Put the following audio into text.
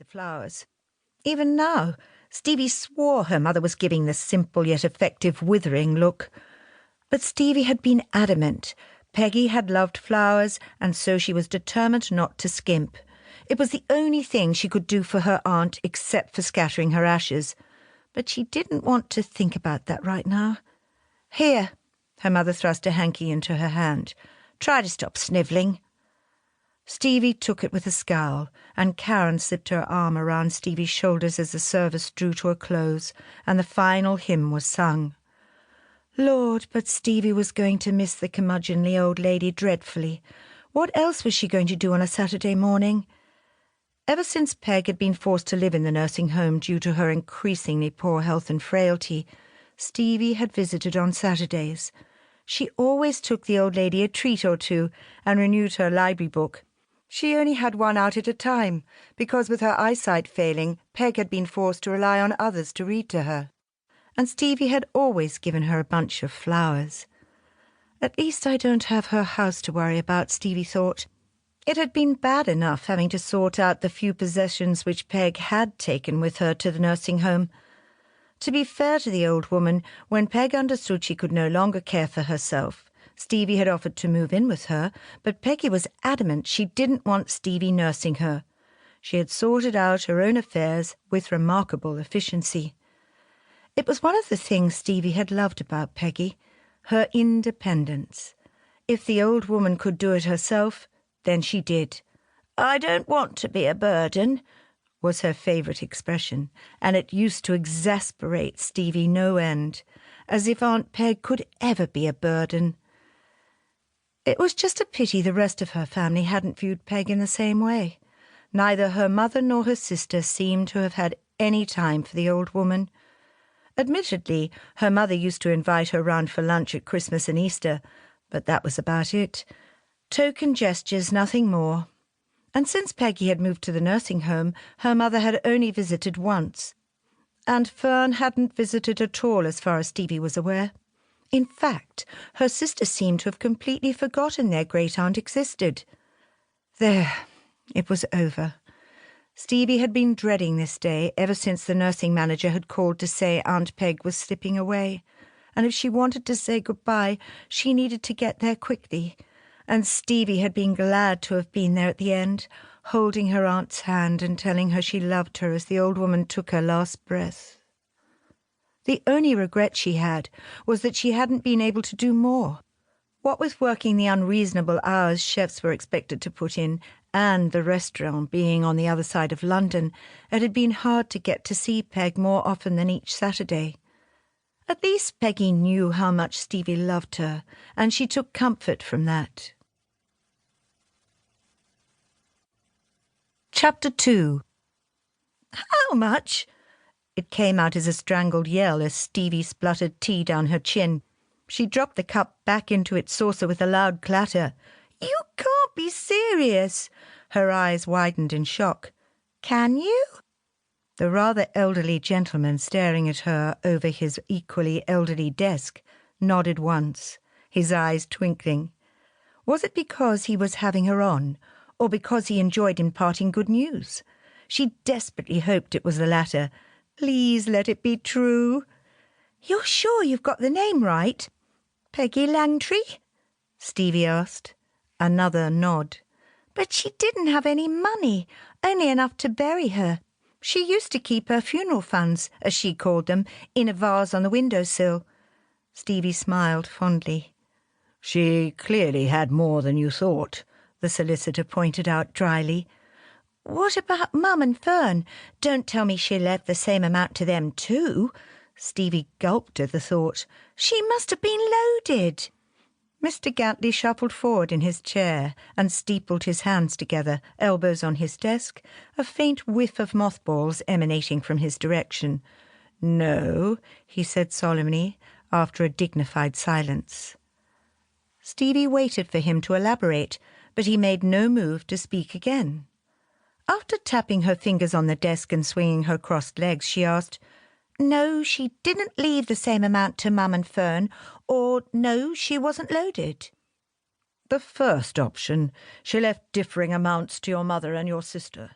the flowers. Even now, Stevie swore her mother was giving the simple yet effective withering look. But Stevie had been adamant. Peggy had loved flowers, and so she was determined not to skimp. It was the only thing she could do for her aunt except for scattering her ashes. But she didn't want to think about that right now. "Here," her mother thrust a hanky into her hand. "Try to stop snivelling." Stevie took it with a scowl, and Karen slipped her arm around Stevie's shoulders as the service drew to a close, and the final hymn was sung. Lord, but Stevie was going to miss the curmudgeonly old lady dreadfully. What else was she going to do on a Saturday morning? Ever since Peg had been forced to live in the nursing home due to her increasingly poor health and frailty, Stevie had visited on Saturdays. She always took the old lady a treat or two and renewed her library book. She only had one out at a time, because with her eyesight failing, Peg had been forced to rely on others to read to her. And Stevie had always given her a bunch of flowers. At least I don't have her house to worry about, Stevie thought. It had been bad enough having to sort out the few possessions which Peg had taken with her to the nursing home. To be fair to the old woman, when Peg understood she could no longer care for herself, Stevie had offered to move in with her, but Peggy was adamant she didn't want Stevie nursing her. She had sorted out her own affairs with remarkable efficiency. It was one of the things Stevie had loved about Peggy, her independence. If the old woman could do it herself, then she did. "I don't want to be a burden," was her favourite expression, and it used to exasperate Stevie no end, as if Aunt Peg could ever be a burden. It was just a pity the rest of her family hadn't viewed Peg in the same way. Neither her mother nor her sister seemed to have had any time for the old woman. Admittedly, her mother used to invite her round for lunch at Christmas and Easter, but that was about it. Token gestures, nothing more. And since Peggy had moved to the nursing home, her mother had only visited once. And Fern hadn't visited at all as far as Stevie was aware. In fact, her sister seemed to have completely forgotten their great aunt existed. There, it was over. Stevie had been dreading this day ever since the nursing manager had called to say Aunt Peg was slipping away, and if she wanted to say goodbye, she needed to get there quickly. And Stevie had been glad to have been there at the end, holding her aunt's hand and telling her she loved her as the old woman took her last breath. The only regret she had was that she hadn't been able to do more. What with working the unreasonable hours chefs were expected to put in, and the restaurant being on the other side of London, it had been hard to get to see Peg more often than each Saturday. At least Peggy knew how much Stevie loved her, and she took comfort from that. Chapter 2. "How much?" It came out as a strangled yell as Stevie spluttered tea down her chin. She dropped the cup back into its saucer with a loud clatter. "You can't be serious!" Her eyes widened in shock. "Can you?" The rather elderly gentleman staring at her over his equally elderly desk nodded once, his eyes twinkling. Was it because he was having her on, or because he enjoyed imparting good news? She desperately hoped it was the latter. Please let it be true. "You're sure you've got the name right? Peggy Langtry?" Stevie asked. Another nod. "But she didn't have any money, only enough to bury her. She used to keep her funeral funds, as she called them, in a vase on the windowsill." Stevie smiled fondly. "She clearly had more than you thought," the solicitor pointed out dryly. "What about Mum and Fern? Don't tell me she left the same amount to them too." Stevie gulped at the thought. "She must have been loaded." Mr. Gantley shuffled forward in his chair and steepled his hands together, elbows on his desk, a faint whiff of mothballs emanating from his direction. "No," he said solemnly, after a dignified silence. Stevie waited for him to elaborate, but he made no move to speak again. After tapping her fingers on the desk and swinging her crossed legs, she asked, "No, she didn't leave the same amount to Mum and Fern, or no, she wasn't loaded." "The first option. She left differing amounts to your mother and your sister."